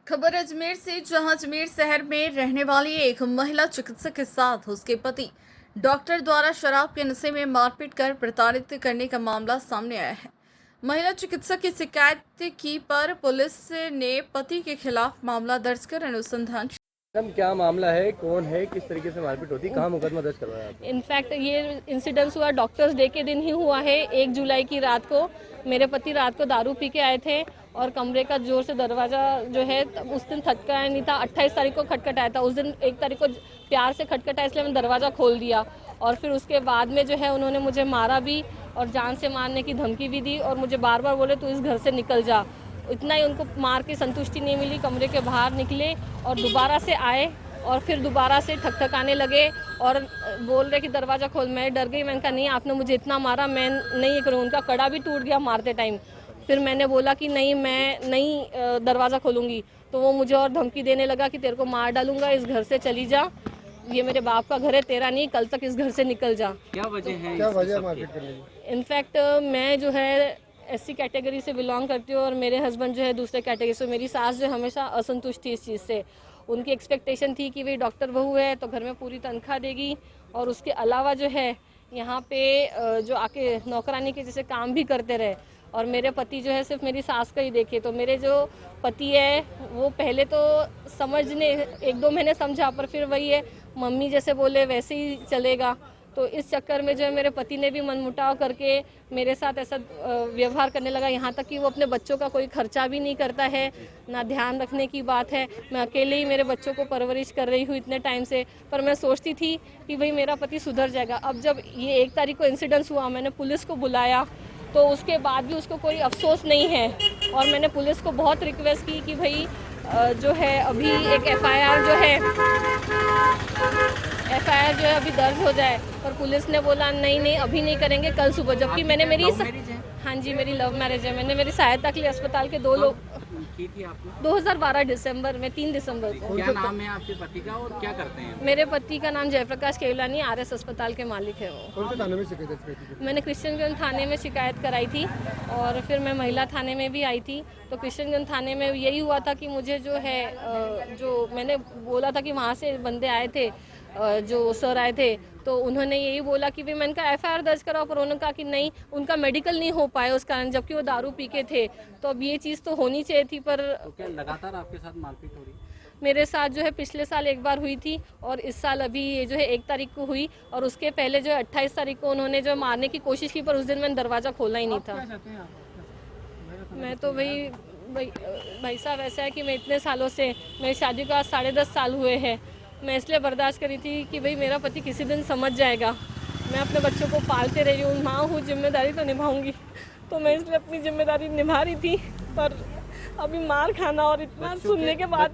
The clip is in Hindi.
खबर अजमेर से, जहां अजमेर शहर में रहने वाली एक महिला चिकित्सक के साथ उसके पति डॉक्टर द्वारा शराब के नशे में मारपीट कर प्रताड़ित करने का मामला सामने आया है। महिला चिकित्सक की शिकायत की पर पुलिस ने पति के खिलाफ मामला दर्ज कर अनुसंधान। मैडम, क्या मामला है? कौन है? किस तरीके से मारपीट होती है? कहाँ मुकदमा दर्ज करवाया आपने? इनफैक्ट ये इंसिडेंस हुआ डॉक्टर्स डे के दिन ही हुआ है। 1 जुलाई की रात को मेरे पति रात को दारू पी के आए थे और कमरे का जोर से दरवाज़ा जो है उस दिन खटखटाया नहीं था। 28 तारीख को खटखटाया था। उस दिन 1 तारीख को प्यार से खटखटाया, इसलिए मैंने दरवाज़ा खोल दिया और फिर उसके बाद में जो है उन्होंने मुझे मारा भी और जान से मारने की धमकी भी दी और मुझे बार बार बोले तू इस घर से निकल जा। इतना ही उनको मार के संतुष्टि नहीं मिली, कमरे के बाहर निकले और दोबारा से आए और फिर दोबारा से ठकठकाने लगे और बोल रहे कि दरवाज़ा खोल। मैं डर गई, मैंने कहा नहीं आपने मुझे इतना मारा, मैं नहीं करूँ। उनका कड़ा भी टूट गया मारते टाइम। फिर मैंने बोला कि नहीं मैं नहीं दरवाज़ा खोलूँगी, तो वो मुझे और धमकी देने लगा कि तेरे को मार डालूँगा, इस घर से चली जा, ये मेरे बाप का घर है, तेरा नहीं, कल तक इस घर से निकल जा। क्या वजह है? क्या वजह मारपीट करने की? इनफैक्ट मैं जो है SC कैटेगरी से बिलोंग करती हूँ और मेरे हस्बैंड जो है दूसरे कैटेगरी से। मेरी सास जो हमेशा असंतुष्ट थी इस चीज़ से। उनकी एक्सपेक्टेशन थी कि भाई डॉक्टर बहू है तो घर में पूरी तनख्वाह देगी और उसके अलावा जो है यहाँ पे जो आके नौकरानी के जैसे काम भी करते रहे और मेरे पति जो है सिर्फ मेरी सास का ही देखे। तो मेरे जो पति है वो पहले तो समझने 1-2 महीने समझा, पर फिर वही है मम्मी जैसे बोले वैसे ही चलेगा। तो इस चक्कर में जो है मेरे पति ने भी मनमुटाव करके मेरे साथ ऐसा व्यवहार करने लगा, यहाँ तक कि वो अपने बच्चों का कोई खर्चा भी नहीं करता है, ना ध्यान रखने की बात है। मैं अकेले ही मेरे बच्चों को परवरिश कर रही हूँ इतने टाइम से, पर मैं सोचती थी कि भाई मेरा पति सुधर जाएगा। अब जब ये 1 तारीख को इंसिडेंस हुआ, मैंने पुलिस को बुलाया तो उसके बाद भी उसको कोई अफसोस नहीं है और मैंने पुलिस को बहुत रिक्वेस्ट की कि भाई जो है अभी एक FIR जो है अभी दर्ज हो जाए, पर पुलिस ने बोला नहीं अभी नहीं करेंगे, कल सुबह। जबकि मैंने हाँ जी, मेरी लव मैरिज है। मैंने मेरी सहायता के लिए अस्पताल के 2 लोग की थी आपने? 2012 दिसंबर में 3 दिसंबर को। क्या नाम है आपके पति का और क्या करते हैं? मेरे पति का नाम जयप्रकाश केवलानी, RS अस्पताल के मालिक है वो। कौन से थाने में शिकायत की? मैंने कृष्णगंज थाने में शिकायत कराई थी और फिर मैं महिला थाने में भी आई थी। तो कृष्णगंज थाने में यही हुआ था कि मुझे जो है जो मैंने बोला था कि वहाँ से बंदे आए थे, जो सर आए थे, तो उन्होंने यही बोला कि भाई मैंने कहा FIR दर्ज कराओ, पर उन्होंने कहा कि नहीं उनका मेडिकल नहीं हो पाया उस कारण, जबकि वो दारू पी के थे। तो अब ये चीज़ तो होनी चाहिए थी। पर तो क्या लगातार आपके साथ मारपीट हो रही है? मेरे साथ जो है पिछले साल 1 बार हुई थी और इस साल अभी ये जो है 1 तारीख को हुई और उसके पहले जो है 28 तारीख को उन्होंने जो मारने की कोशिश की, पर उस दिन मैंने दरवाज़ा खोला ही नहीं था। मैं तो भाई साहब ऐसा है कि मैं इतने सालों से, मेरी शादी को आज 10.5 साल हुए हैं, मैं इसलिए बर्दाश्त करी थी कि भाई मेरा पति किसी दिन समझ जाएगा। मैं अपने बच्चों को पालते रही हूँ, माँ हूँ, जिम्मेदारी तो निभाऊंगी, तो मैं इसलिए अपनी जिम्मेदारी निभा रही थी। पर अभी मार खाना और इतना सुनने के बाद